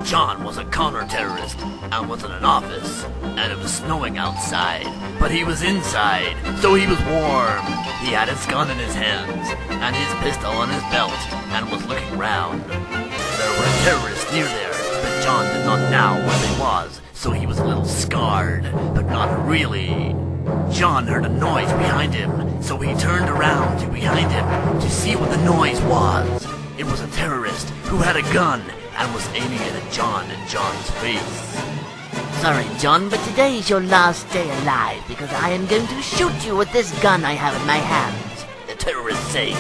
John was a counter-terrorist and was in an office, and it was snowing outside, but he was inside, so he was warm. He had his gun in his hands and his pistol on his belt and was looking round. There were terrorists near there, but John did not know where they was, so he was a little scarred, but not really. John heard a noise behind him, so he turned around to behind him to see what the noise was. It was a terrorist who had a gun and was aiming it at John and John's face. Sorry, John, but today is your last day alive because I am going to shoot you with this gun I have in my hands, the terrorist said.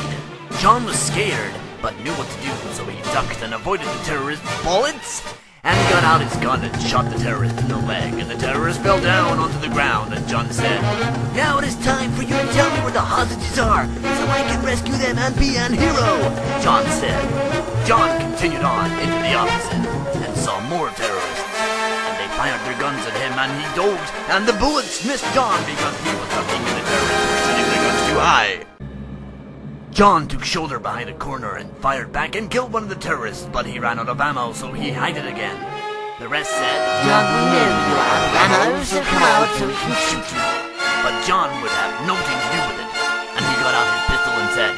John was scared, but knew what to do, so he ducked and avoided the terrorist's bullets, and he got out his gun and shot the terrorist in the leg, and the terrorist fell down onto the ground, and John said, "Now it is time for you to tell me where the hostages are, so I can rescue them and be an hero," John said. John continued on into the opposite, and saw more terrorists, and they fired their guns at him, and he dodged, and the bullets missed John because he was ducking, and the terrorists were shooting the guns too high. John took shoulder behind a corner and fired back and killed one of the terrorists, but he ran out of ammo, so he hid it again. The rest said, "John, we know you are out of ammo, so come out so we can shoot you." But John would have nothing to do with it, and he got out his pistol and said,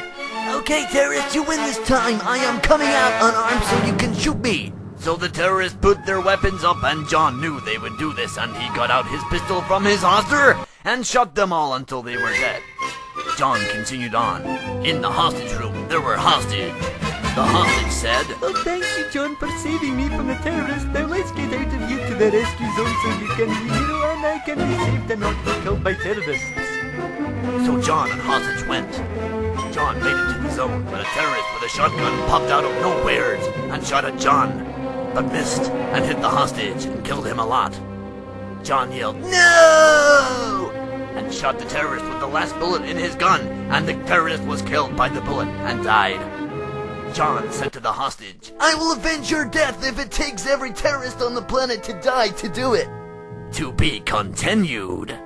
"Okay, terrorists, you win this time. I am coming out unarmed so you can shoot me." So the terrorists put their weapons up, and John knew they would do this, and he got out his pistol from his holster and shot them all until they were dead. John continued on. In the hostage room, there were hostages. The hostage said, "Oh, thank you, John, for saving me from the terrorists. Now let's get out of here to the rescue zone so you can be a hero and I can be saved and not be killed by terrorists." So John and hostage went. John made it to the zone, but a terrorist with a shotgun popped out of nowheres and shot at John, but missed and hit the hostage and killed him a lot. John yelled, "No!" and shot the terrorist with the last bullet in his gun, and the terrorist was killed by the bullet and died. John said to the hostage, "I will avenge your death if it takes every terrorist on the planet to die to do it." To be continued. ...